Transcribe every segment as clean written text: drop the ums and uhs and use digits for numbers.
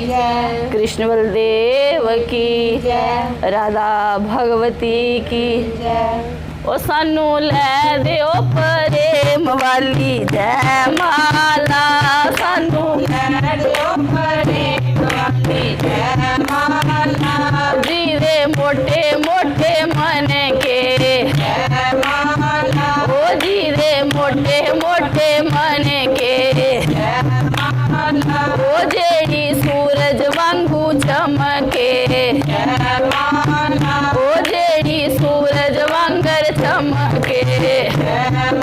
जय, कृष्ण बलदेव की जय, राधा भगवती की जय। ओ सानू लै दिओ प्रेम वाली जय माला, सानू लै दिओ प्रेम वाली जय माला, जीवे मोटे मोटे मन के जय माला, ओ जीवे मोटे मोटे मन के जय माला, ओ जेड़ी सूरज वांगू चमके जय माला, ओ जेड़ी सूरज वांगर चमके जय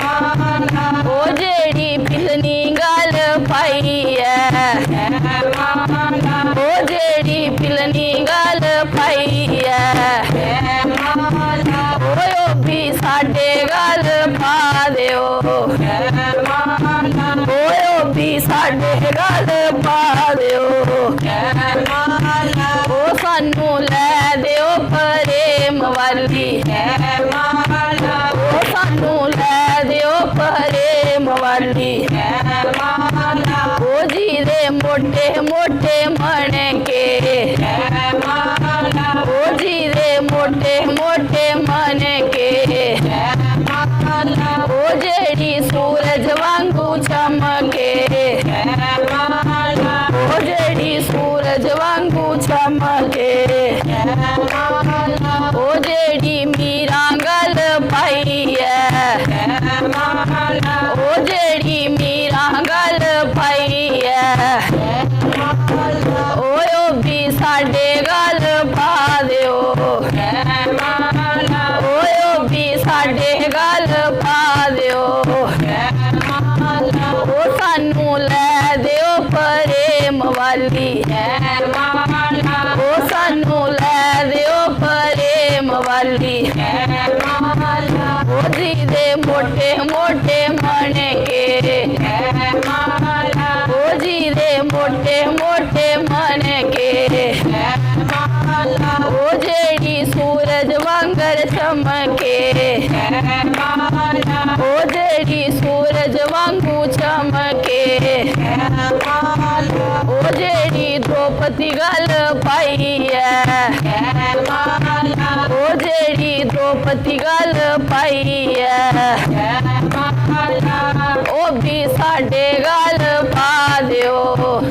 माला, ओ जेड़ी पिलनी गाल पाई है जय माला, ओ जेड़ी पिलनी गाल पाई है जय माला, ओ भी साडे गाल पा दिओ जय माला, ओ भी साडे गाल पा दिओ जय माला, ओ सानू लै दिओ प्रेम वाली जय माला, ओ सानू लै दिओ प्रेम वाली जय माला, ओ जी दे मोटे मोटे मन के जय माला, ओ जी दे मोटे मोटे मन के जय माला, ओ जेड़ी सूरज वांगू चमके जय माला, ओ जेड़ी सूरज वांगू चमके जय माला, ओ जेड़ी मीरा गल पाई है जय माला, ओ जेड़ी मीरा गल पाई है जय माला, ओ भी साडे गल पा दिओ जय माला, ओ भी साडे गल पा दिओ जय माला, ओ सानू लै दिओ प्रेम वाली जय माला, ओ सानू लै दिओ प्रेम वाली जय माला, ओ जी दे मोटे मोटे मन के जय माला, ओ जी दे मोटे मोटे मन के जय माला, ओ जेड़ी सूरज वांगर चमके जय माला, ओ जेड़ी सूरज वांगू चमके जय माला, ओ जेड़ी द्रौपदी गल पाई है जय माला, ओ जेड़ी द्रौपदी गल पाई है जय माला, ओ भी साडे गल पा दिओ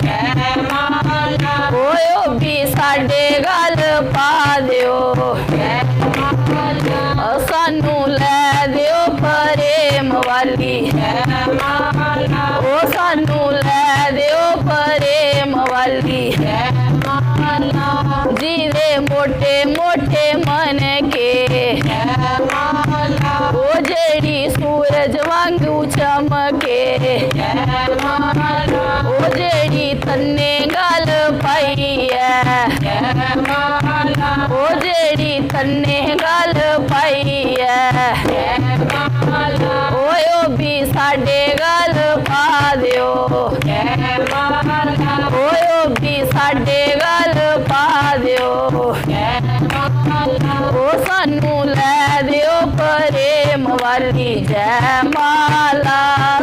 जय माला, ओ भी साडे गल पा दिओ जय माला, सानू लै दिओ प्रेम वाली जय माला, ओ सानू लै दिओ प्रेम वाली जय माला, जीवे मोटे मोटे मन के जय माला, ओ जेड़ी सूरज वांगू चमके जय माला, ओ जेड़ी तन्ने गल पाई है जय माला, ओ जेड़ी तन्ने गल पाई है जय माला, ओ भी साडे गल पा दिओ जय माला, ओ भी साडे गल पा दिओ जय माला, ओ सानू लै दिओ प्रेम वाली जय माला,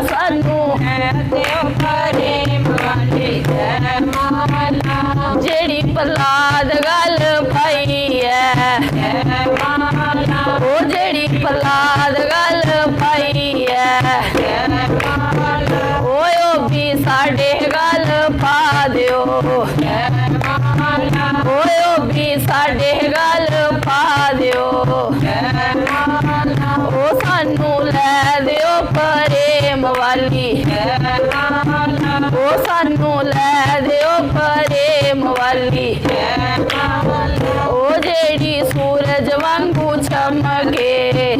सानू जय देव प्रेम वाली जय माला, जेड़ी प्रहलाद गल पाई है जय माला, ओ जेड़ी प्रहलाद गल पाई है जय माला, ओ भी साडे गल पा दिओ जय माला, ओ भी साडे गल पा दिओ जय माला, ओ सानू लै दिओ प्रेम वाली जय माला, ओ सानू लै दिओ प्रेम वाली जय माला, ओ जेड़ी सूरज वांगू चमके जय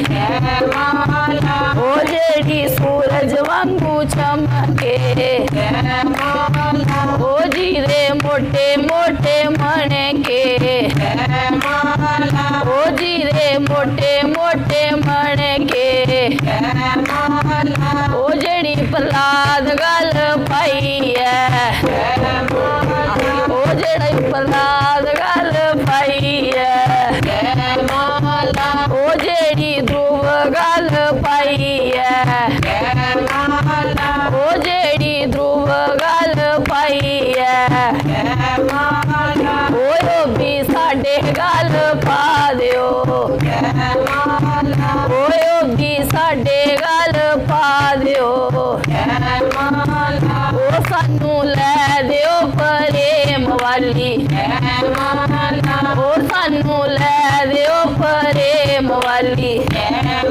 माला, ओ जेड़ी सूरज वांगू चमके जय माला, ओ जी दे मोटे मोटे मन के जय माला, ओ जी दे मोटे मोटे मन के जय माला, ओ जेड़ी प्रहलाद गल पाई है जय माला, ओ जेड़ी प्रहलाद गल पाई है जय माला, ओ जेड़ी ध्रुव गल पाई है जय माला, ओ जेड़ी ध्रुव गल पाई है जय माला, सानू लै दियो प्रेम वाली जय माला ओ सानू लै दियो प्रेम वाली जय